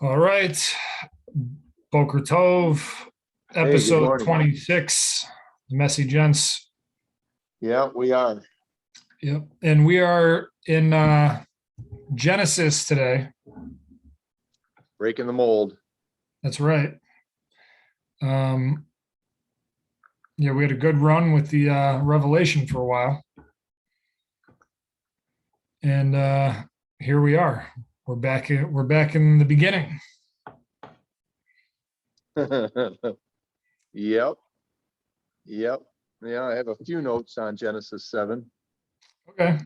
All right. Boker Tov, Hey, good episode morning. 26, Messi Gents. Yeah, we are. Yep. And we are in Genesis today. Breaking the mold. That's right. Um, yeah, we had a good run with the Revelation for a while. And here we are. We're back in the beginning. Yep. Yep. Yeah, I have a few notes on Genesis 7. Okay.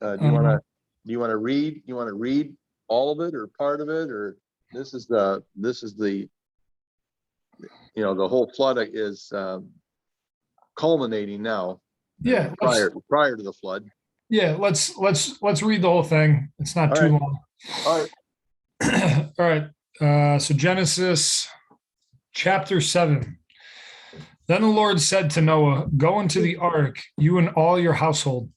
Do you want to read? You want to read all of it or part of it, or this is the the whole flood is culminating now. Yeah, prior to the flood. Yeah, let's read the whole thing. It's not All too right. long. All right. All right. So Genesis chapter 7. Then the Lord said to Noah, "Go into the ark, you and all your household,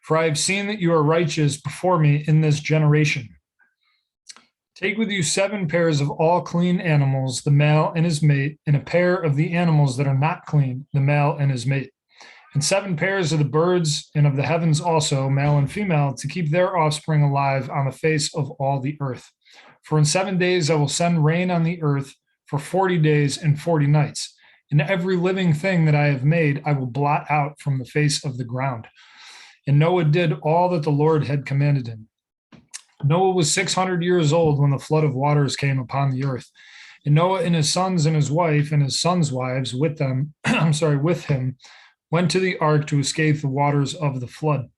for I have seen that you are righteous before me in this generation. Take with you 7 pairs of all clean animals, the male and his mate, and a pair of the animals that are not clean, the male and his mate, and 7 pairs of the birds and of the heavens also, male and female, to keep their offspring alive on the face of all the earth. For in 7 days I will send rain on the earth for 40 days and 40 nights. And every living thing that I have made, I will blot out from the face of the ground." And Noah did all that the Lord had commanded him. Noah was 600 years old when the flood of waters came upon the earth. And Noah and his sons and his wife and his sons' wives with them, with him, went to the ark to escape the waters of the flood.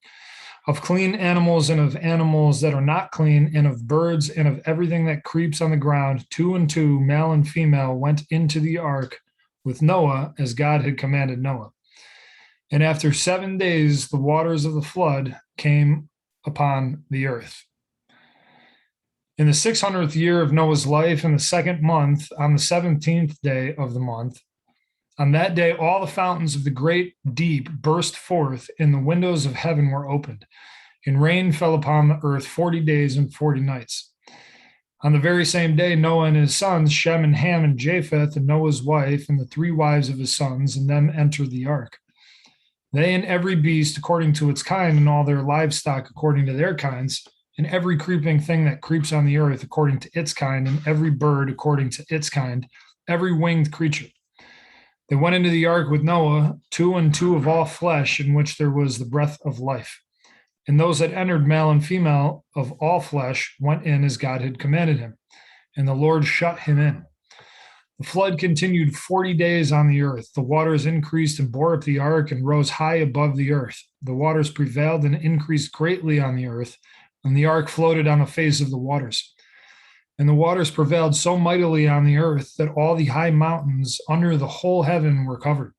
Of clean animals and of animals that are not clean, and of birds and of everything that creeps on the ground, 2 and 2, male and female, went into the ark with Noah as God had commanded Noah. And after 7 days, the waters of the flood came upon the earth. In the 600th year of Noah's life, in the second month, on the 17th day of the month, on that day, all the fountains of the great deep burst forth, and the windows of heaven were opened, and rain fell upon the earth 40 days and 40 nights. On the very same day, Noah and his sons, Shem and Ham and Japheth, and Noah's wife, and the 3 wives of his sons, and them entered the ark. They and every beast according to its kind, and all their livestock according to their kinds, and every creeping thing that creeps on the earth according to its kind, and every bird according to its kind, every winged creature. They went into the ark with Noah, 2 and 2 of all flesh, in which there was the breath of life. And those that entered, male and female of all flesh, went in as God had commanded him. And the Lord shut him in. The flood continued 40 days on the earth. The waters increased and bore up the ark and rose high above the earth. The waters prevailed and increased greatly on the earth, and the ark floated on the face of the waters. And the waters prevailed so mightily on the earth that all the high mountains under the whole heaven were covered.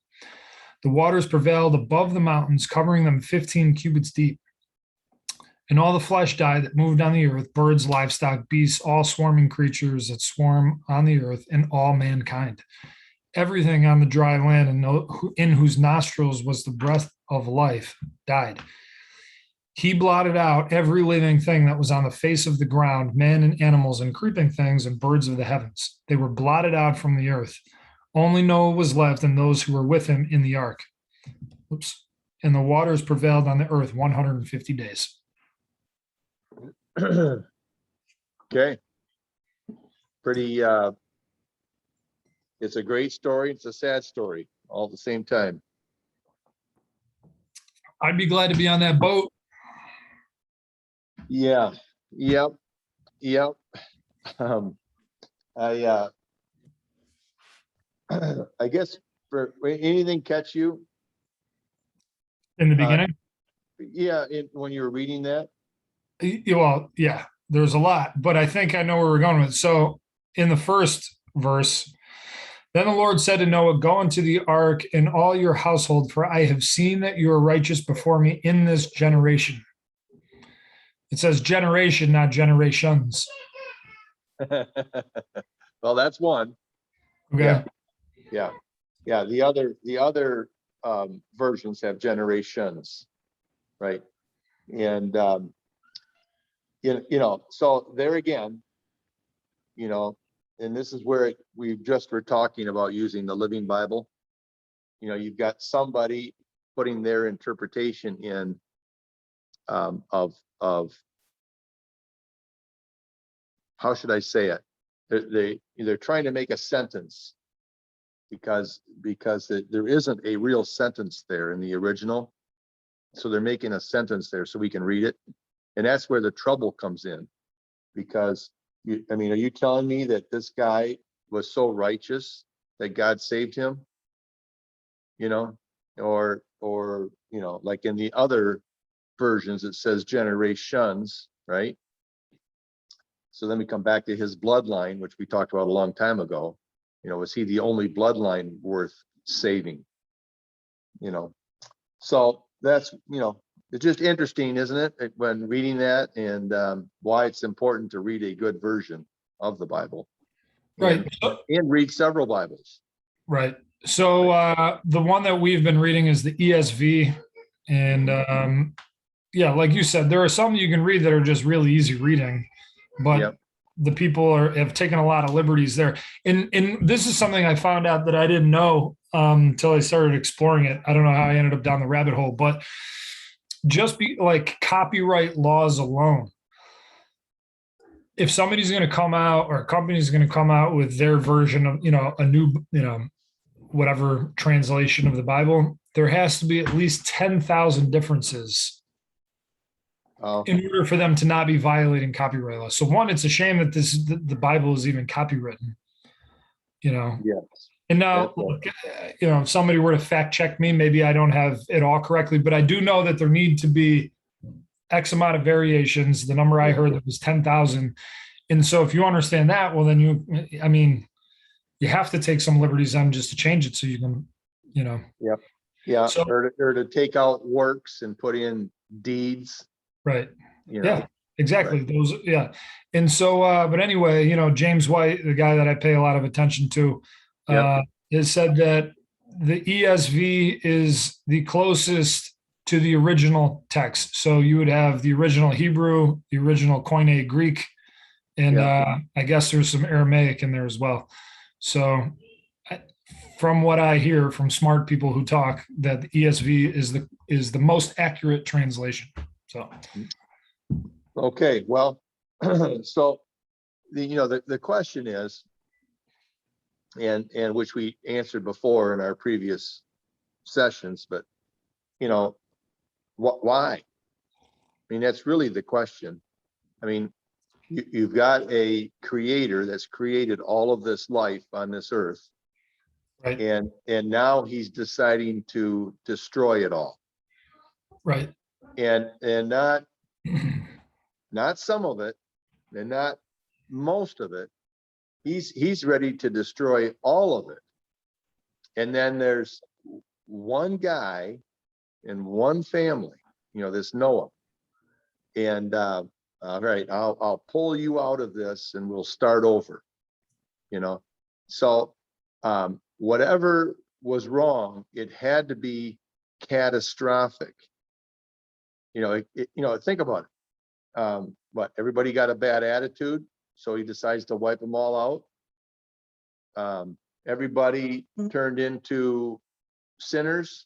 The waters prevailed above the mountains, covering them 15 cubits deep. And all the flesh died that moved on the earth, birds, livestock, beasts, all swarming creatures that swarm on the earth, and all mankind. Everything on the dry land and in whose nostrils was the breath of life died. He blotted out every living thing that was on the face of the ground, men and animals and creeping things and birds of the heavens. They were blotted out from the earth. Only Noah was left and those who were with him in the ark. Oops. And the waters prevailed on the earth 150 days. Okay. Pretty it's a great story, it's a sad story all at the same time. I'd be glad to be on that boat. Yeah. Yep. I I guess for anything catch you In the beginning? when you were reading that. Well, yeah, there's a lot, but I think I know where we're going with it. So in the first verse, then the Lord said to Noah, "Go into the ark and all your household, for I have seen that you are righteous before me in this generation." It says generation, not generations. Well, that's one. Okay. Yeah. The other versions have generations, right? And so there again, and this is where we just were talking about using the Living Bible. You've got somebody putting their interpretation in of how should I say it? They're trying to make a sentence because there isn't a real sentence there in the original. So they're making a sentence there so we can read it. And that's where the trouble comes in, because are you telling me that this guy was so righteous that God saved him? Or like in the other versions, it says generations, right? So then we come back to his bloodline, which we talked about a long time ago. Was he the only bloodline worth saving? So that's, it's just interesting, isn't it, when reading that, and why it's important to read a good version of the Bible, Right. and read several Bibles. Right. So the one that we've been reading is the ESV. And yeah, like you said, there are some you can read that are just really easy reading, but Yep. the people have taken a lot of liberties there. And this is something I found out that I didn't know until I started exploring it. I don't know how I ended up down the rabbit hole, but just like copyright laws alone. If somebody's going to come out, or a company's going to come out with their version of, a new, whatever translation of the Bible, there has to be at least 10,000 differences in order for them to not be violating copyright law. So one, it's a shame that the Bible is even copywritten, Yes. And now, look, if somebody were to fact check me, maybe I don't have it all correctly, but I do know that there need to be X amount of variations. The number I heard that was 10,000. And so if you understand that, well, then you have to take some liberties on just to change it so you can, Yep. Yeah. So, or to take out works and put in deeds. Right. You know. Yeah, exactly. Right. Those, yeah. And so, but anyway, James White, the guy that I pay a lot of attention to, Yep. has said that the ESV is the closest to the original text. So you would have the original Hebrew, the original Koine Greek, and Yep. I guess there's some Aramaic in there as well. So from what I hear from smart people who talk, that the ESV is the most accurate translation. So, okay, well, so the question is, and which we answered before in our previous sessions, but why? I mean, that's really the question. I mean, you've got a creator that's created all of this life on this earth, right, and now he's deciding to destroy it all, right, and not some of it, and not most of it. He's ready to destroy all of it. And then there's one guy in one family, this Noah. And all right, I'll pull you out of this and we'll start over. So whatever was wrong, it had to be catastrophic. Think about it. What, everybody got a bad attitude, so he decides to wipe them all out. Everybody turned into sinners,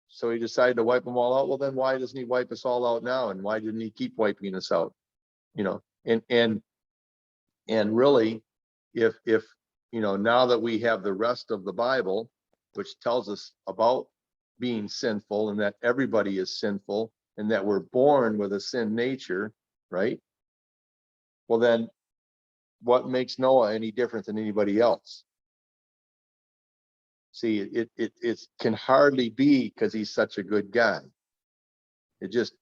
so he decided to wipe them all out. Well, then why doesn't he wipe us all out now? And why didn't he keep wiping us out? And really, if now that we have the rest of the Bible, which tells us about being sinful and that everybody is sinful and that we're born with a sin nature, right? Well, then what makes Noah any different than anybody else? See, it can hardly be because he's such a good guy. It just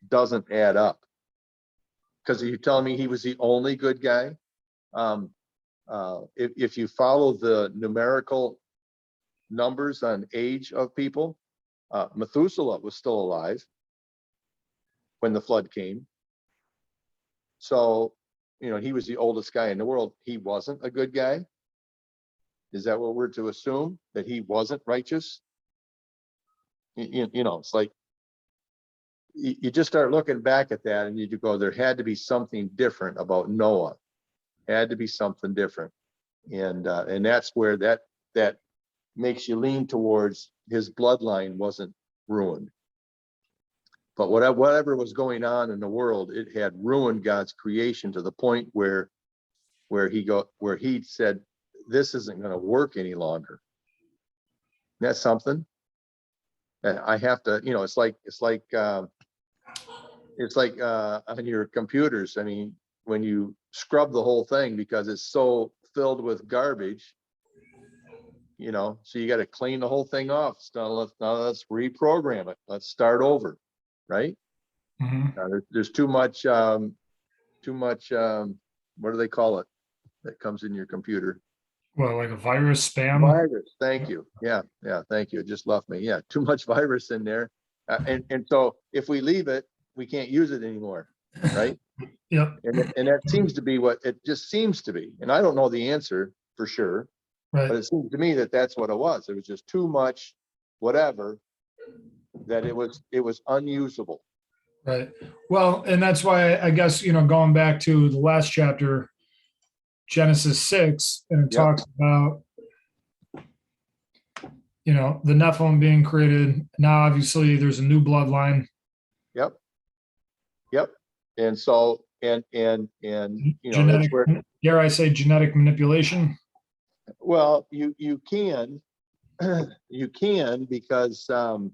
doesn't add up. Because you're telling me he was the only good guy? If you follow the numerical numbers on age of people, Methuselah was still alive when the flood came. So, he was the oldest guy in the world. He wasn't a good guy. Is that what we're to assume? That he wasn't righteous? It's like, you just start looking back at that and you go, there had to be something different about Noah. Had to be something different. And that's where that makes you lean towards his bloodline wasn't ruined. But whatever was going on in the world, it had ruined God's creation to the point where he said, this isn't going to work any longer. That's something. And I have to, it's like on your computers. I mean, when you scrub the whole thing because it's so filled with garbage, so you got to clean the whole thing off. Now let's reprogram it. Let's start over, right? Mm-hmm. There's too much. What do they call it? That comes in your computer. Well, like a virus, spam. Virus. Thank you. Yeah. Thank you. It just left me. Yeah, too much virus in there, and so if we leave it, we can't use it anymore, right? Yep. And that seems to be what it just seems to be. And I don't know the answer for sure, Right. but it seems to me that that's what it was. It was just too much, whatever, that it was unusable. Right. Well, and that's why I guess, going back to the last chapter, Genesis 6, and it talks about, the Nephilim being created. Now, obviously, there's a new bloodline. Yep. And so, and Genetic, that's where, dare I say, genetic manipulation. well, you can, because, and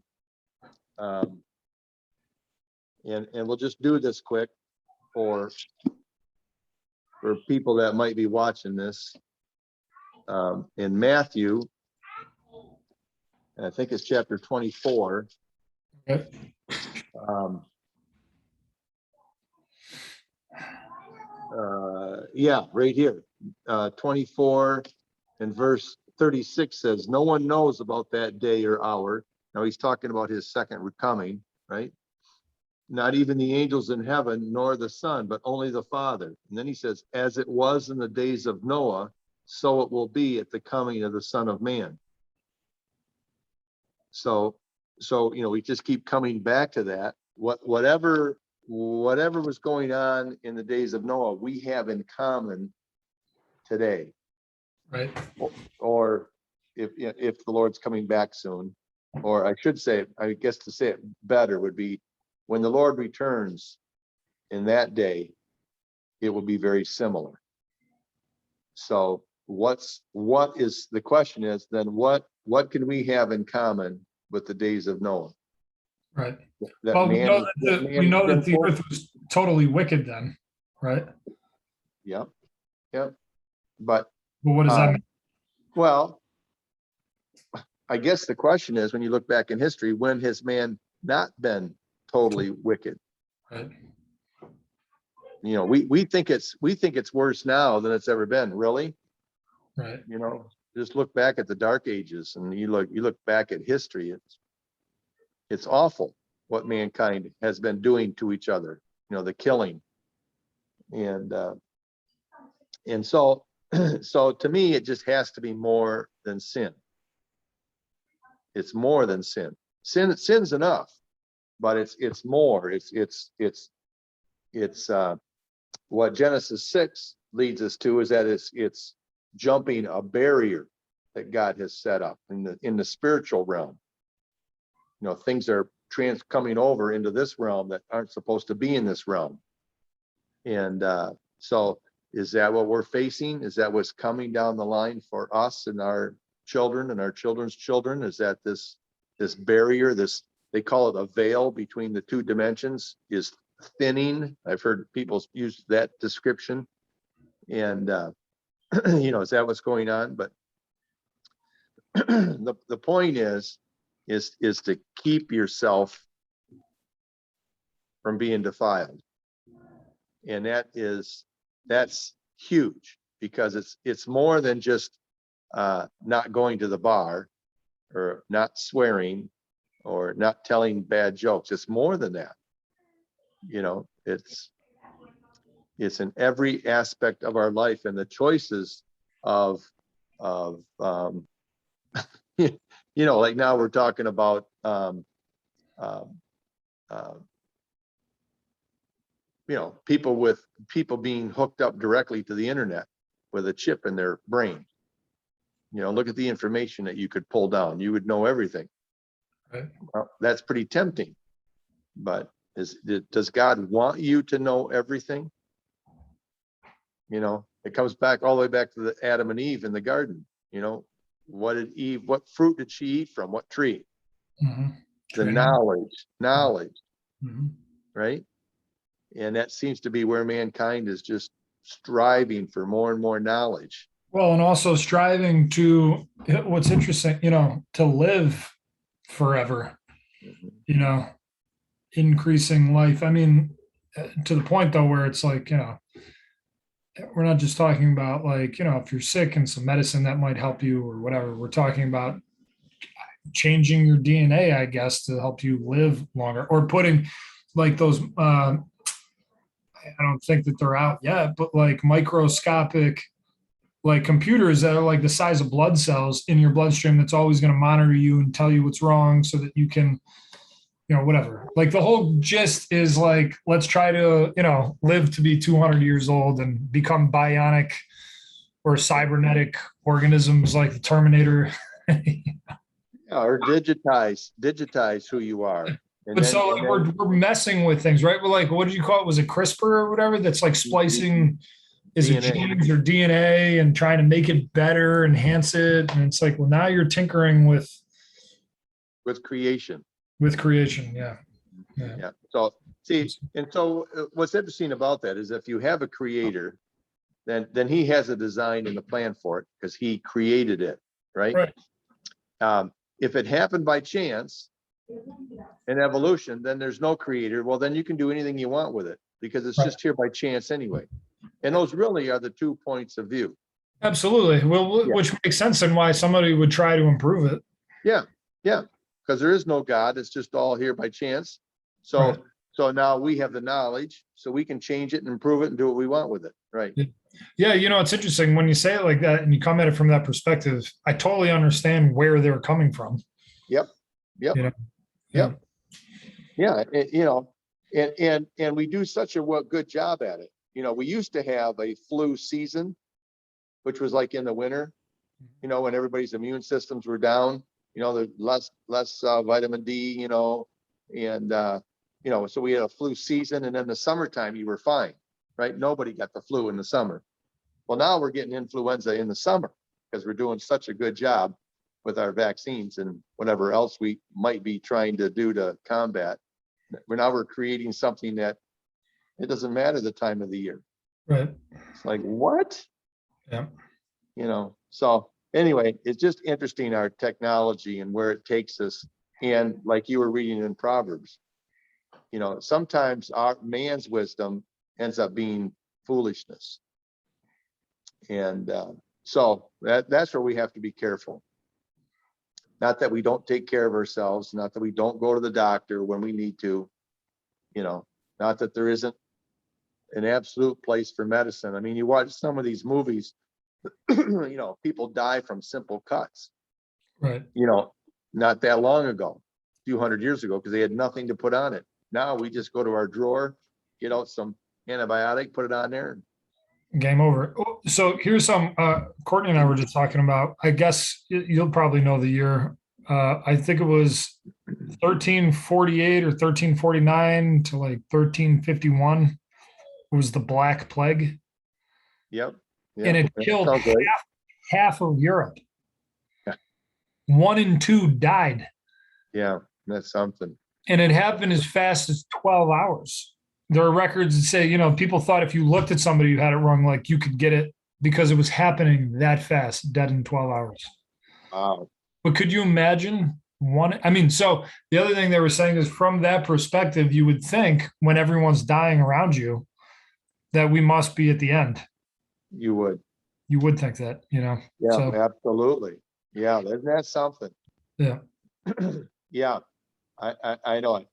we'll just do this quick for people that might be watching this. In Matthew, and I think it's chapter 24. Okay. Right here, 24 and verse 36 says, no one knows about that day or hour. Now he's talking about his second coming, right? Not even the angels in heaven, nor the Son, but only the Father. And then he says, as it was in the days of Noah, so it will be at the coming of the Son of Man. So we just keep coming back to that. Whatever was going on in the days of Noah, we have in common today. Right. Or if the Lord's coming back soon, or I should say, I guess to say it better would be, when the Lord returns in that day, it will be very similar. So what is the question is then what can we have in common with the days of Noah? Right. That Well, we know that the sinful. earth was totally wicked then, right? Yep. But what does that mean? Well, I guess the question is, when you look back in history, when has man not been totally wicked? Right. We think it's worse now than it's ever been. Really? Right. Just look back at the Dark Ages, and you look back at history. It's awful what mankind has been doing to each other. The killing, and so to me, it just has to be more than sin. It's more than sin. Sin's enough, but it's more. It's what Genesis 6 leads us to is that it's jumping a barrier that God has set up in the spiritual realm. Things are coming over into this realm that aren't supposed to be in this realm. And so is that what we're facing? Is that what's coming down the line for us and our children and our children's children? Is that this barrier, they call it a veil between the two dimensions, is thinning? I've heard people use that description. And is that what's going on? But the point is to keep yourself from being defiled. And that's huge, because it's more than just not going to the bar or not swearing or not telling bad jokes. It's more than that. It's in every aspect of our life, and the choices of like now we're talking about people being hooked up directly to the internet with a chip in their brain. Look at the information that you could pull down. You would know everything. Right. Well, that's pretty tempting. But does God want you to know everything? It comes back all the way back to the Adam and Eve in the garden. What fruit did she eat from? What tree? Mm-hmm. The knowledge, Mm-hmm. right? And that seems to be where mankind is just striving for more and more knowledge. Well, and also striving to, what's interesting, to live forever, increasing life. I mean, to the point though, where it's like, we're not just talking about like, if you're sick and some medicine that might help you or whatever. We're talking about changing your DNA, I guess, to help you live longer, or putting like those, I don't think that they're out yet, but like microscopic, like computers that are like the size of blood cells in your bloodstream, that's always going to monitor you and tell you what's wrong so that you can, whatever. Like the whole gist is like, let's try to, live to be 200 years old and become bionic or cybernetic organisms like the Terminator. Or digitize who you are. But so like we're messing with things, right? We're like, what did you call it? Was it CRISPR or whatever? That's like splicing, is it genes or DNA, and trying to make it better, enhance it. And it's like, well, now you're tinkering with creation. Yeah. So see, and so what's interesting about that is if you have a creator, then he has a design and a plan for it because he created it, right? If it happened by chance in evolution, then there's no creator. Well, then you can do anything you want with it because it's just here by chance anyway. And those really are the 2 points of view. Absolutely. Well, which makes sense and why somebody would try to improve it. Yeah. Because there is no God. It's just all here by chance. So now we have the knowledge, so we can change it and improve it and do what we want with it. Right. Yeah. It's interesting when you say it like that and you come at it from that perspective. I totally understand where they're coming from. Yep. Yeah. And we do such a good job at it. We used to have a flu season, which was like in the winter, when everybody's immune systems were down, there's less vitamin D, and so we had a flu season, and then the summertime you were fine, right? Nobody got the flu in the summer. Well, now we're getting influenza in the summer because we're doing such a good job with our vaccines and whatever else we might be trying to do to combat. We're creating something that it doesn't matter the time of the year. Right. It's like, what? Yeah. So anyway, it's just interesting, our technology and where it takes us. And like you were reading in Proverbs, sometimes our man's wisdom ends up being foolishness. And so that's where we have to be careful. Not that we don't take care of ourselves, not that we don't go to the doctor when we need to, not that there isn't an absolute place for medicine. I mean, you watch some of these movies, people die from simple cuts. Right. Not that long ago, a few hundred years ago, because they had nothing to put on it. Now we just go to our drawer, get out some antibiotic, put it on there. Game over. So here's some, Courtney and I were just talking about, I guess you'll probably know the year. I think it was 1348 or 1349 to like 1351 was the Black Plague. Yep. And it killed half of Europe. Yeah. 1 in 2 died. Yeah, that's something. And it happened as fast as 12 hours. There are records that say, people thought if you looked at somebody who had it wrong, like you could get it because it was happening that fast, dead in 12 hours. Wow. But could you imagine so the other thing they were saying is from that perspective, you would think when everyone's dying around you that we must be at the end. You would think that, Yeah, so, absolutely. Yeah, isn't that something? Yeah. Yeah, I know it.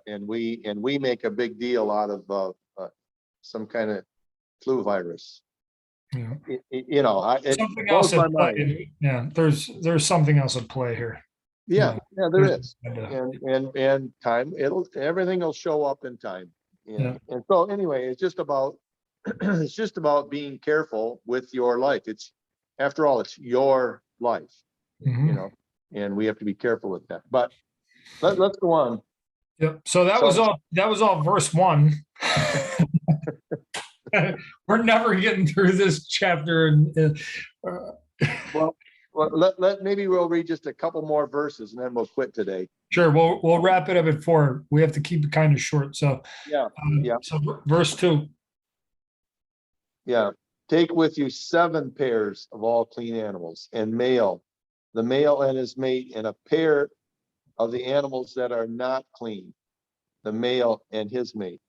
And we make a big deal out of some kind of flu virus. Yeah. It blows my mind. Yeah, there's something else at play here. Yeah, there is. And time, everything will show up in time. And so anyway, it's just about it's just about being careful with your life. It's after all, it's your life, Mhm. and we have to be careful with that. But let's go on. Yep. So that was So- all. That was all verse 1. We're never getting through this chapter. Well, maybe we'll read just a couple more verses and then we'll quit today. Sure, we'll wrap it up at 4. We have to keep it kind of short. So Yeah. So verse 2. Yeah. Take with you 7 pairs of all clean animals and the male and his mate, and a pair of the animals that are not clean, the male and his mate.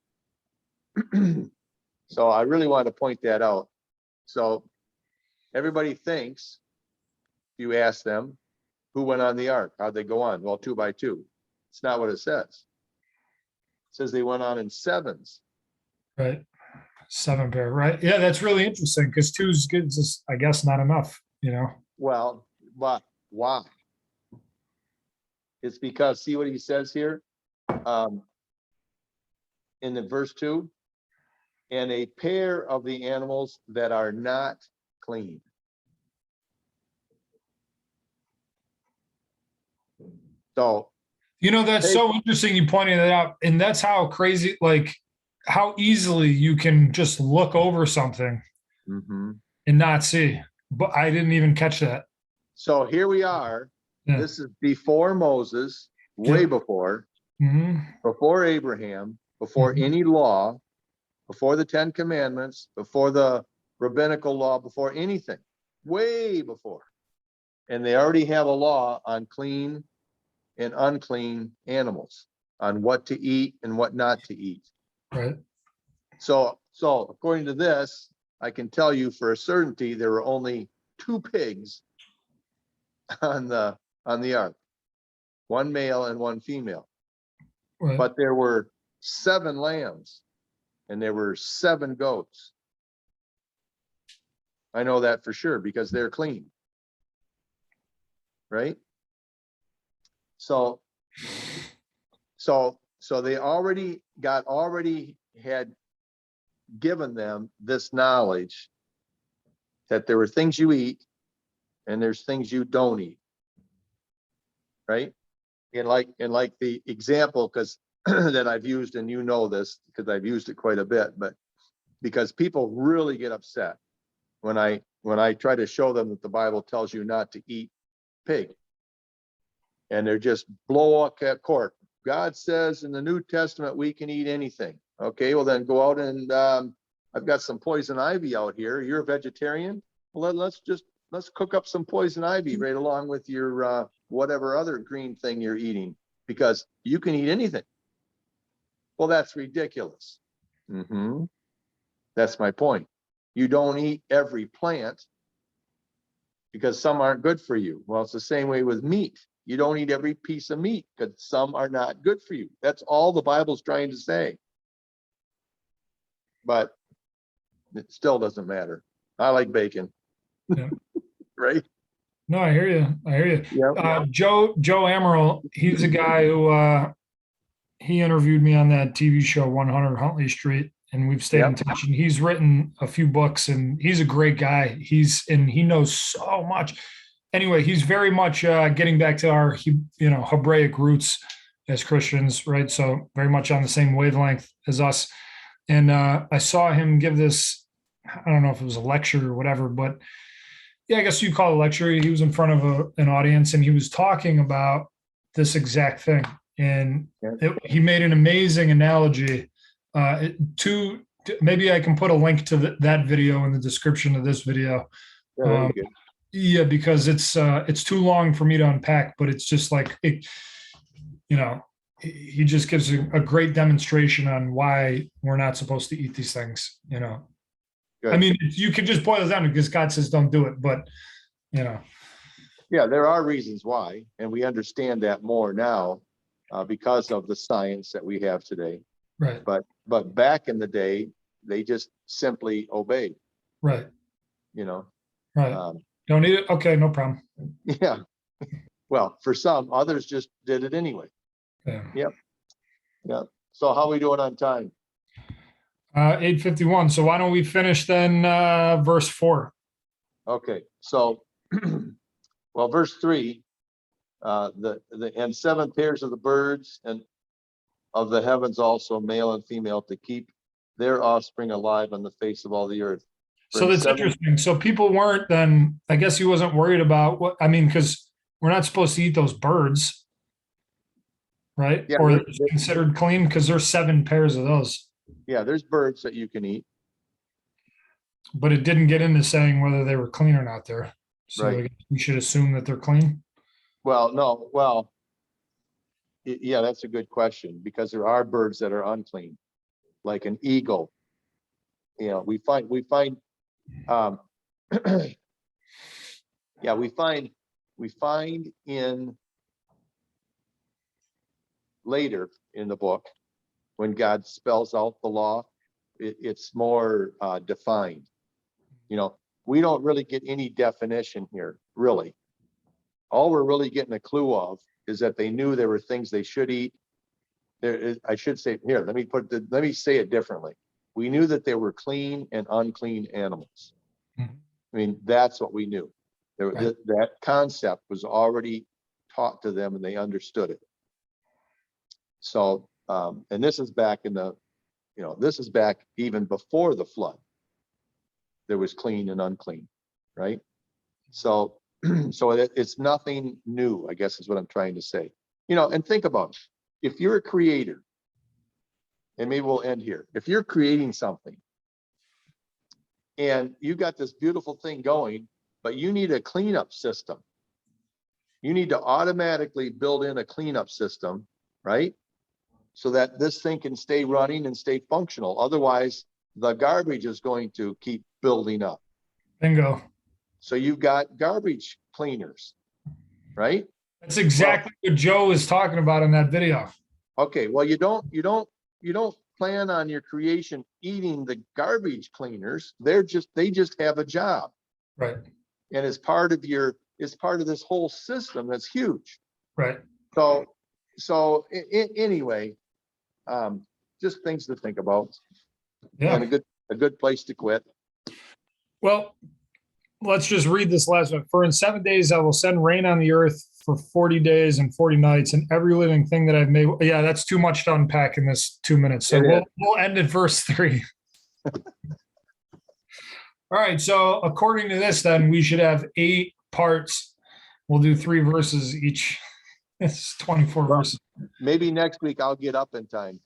So I really want to point that out. So everybody thinks, if you ask them, who went on the ark? How'd they go on? Well, 2 by 2. It's not what it says. It says they went on in 7s. Right. 7 pair. Right. Yeah, that's really interesting because 2 is good. Just, I guess, not enough. Well, but why? It's because, see what he says here? In the verse 2, and a pair of the animals that are not clean. So, That's so interesting. You pointed it out, and that's how crazy, like, how easily you can just look over something mhm. and not see. But I didn't even catch that. So here we are. Yeah. This is before Moses, way Yeah. before Mm-hmm. Abraham, before Mhm. any law, before the 10 Commandments, before the rabbinical law, before anything, way before. And they already have a law on clean and unclean animals, on what to eat and what not to eat. Right. So according to this, I can tell you for a certainty there were only 2 pigs on the ark, 1 male and 1 female. Right. But there were 7 lambs and there were 7 goats. I know that for sure because they're clean. Right? So they already had given them this knowledge that there were things you eat and there's things you don't eat. Right? And like the example, because that I've used, and this because I've used it quite a bit, but because people really get upset when I try to show them that the Bible tells you not to eat pig, and they're just blow up at court. God says in the New Testament we can eat anything. Okay, well then go out and I've got some poison ivy out here. You're a vegetarian? Well, let's cook up some poison ivy right along with your whatever other green thing you're eating, because you can eat anything. Well, that's ridiculous. That's my point. You don't eat every plant because some aren't good for you. Well, it's the same way with meat. You don't eat every piece of meat because some are not good for you. That's all the Bible's trying to say. But it still doesn't matter. I like bacon. Yeah. Right? No, I hear you. Yeah. Joe Amaral, he's a guy who he interviewed me on that TV show 100 Huntley Street, and we've stayed in touch. And he's written a few books, and he's a great guy. He knows so much. Anyway, he's very much getting back to our Hebraic roots as Christians, right? So very much on the same wavelength as us. And I saw him give this, I don't know if it was a lecture or whatever, but yeah, I guess you call it a lecture. He was in front of an audience and he was talking about this exact thing. And he made an amazing analogy to, maybe I can put a link to that video in the description of this video. Yeah, because it's too long for me to unpack, but it's just like, he just gives a great demonstration on why we're not supposed to eat these things, I mean, you could just boil it down because God says don't do it, but yeah, there are reasons why, and we understand that more now because of the science that we have today. Right. But back in the day, they just simply obeyed. Right. Right. Don't eat it. Okay, no problem. Yeah. Well, for some, others just did it anyway. Yeah. Yep. So how are we doing on time? 8:51. So why don't we finish then verse 4? Okay, so, well, verse 3, and 7 pairs of the birds and of the heavens also, male and female, to keep their offspring alive on the face of all the earth. So that's interesting. So people weren't then, I guess he wasn't worried about what, I mean, because we're not supposed to eat those birds, right? Yeah, Or they're considered clean because there's 7 pairs of those. Yeah, there's birds that you can eat. But it didn't get into saying whether they were clean or not there. So Right. I guess we should assume that they're clean. Well, no, well, yeah, that's a good question, because there are birds that are unclean, like an eagle. You know, we find, um, yeah, we find in later in the book, when God spells out the law, it's more defined. You know, we don't really get any definition here, really. All we're really getting a clue of is that they knew there were things they should eat. I should say here, let me say it differently. We knew that there were clean and unclean animals. Mhm. I mean, that's what we knew. Right. That concept was already taught to them and they understood it. So, and this is back in the, this is back even before the flood. There was clean and unclean, right? So, so it's nothing new, I guess is what I'm trying to say. And think about it. If you're a creator, and maybe we'll end here. If you're creating something and you got this beautiful thing going, but you need a cleanup system, you need to automatically build in a cleanup system, right? So that this thing can stay running and stay functional. Otherwise, the garbage is going to keep building up. Bingo. So you've got garbage cleaners, right? That's exactly what Joe was talking about in that video. Okay, well, you don't plan on your creation eating the garbage cleaners. They just have a job. Right. And it's part of this whole system that's huge. Right. So anyway, just things to think about. Yeah. And a good place to quit. Well, let's just read this last one. For in 7 days I will send rain on the earth for 40 days and 40 nights, and every living thing that I've made. Yeah, that's too much to unpack in this 2 minutes. So we'll end at verse 3. All right. So according to this, then we should have 8 parts. We'll do 3 verses each. It's 24 verses. Maybe next week I'll get up in time.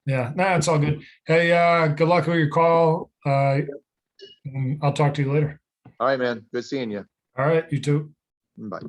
Yeah, it's all good. Hey, good luck with your call. I'll talk to you later. All right, man. Good seeing you. All right, you too. Bye.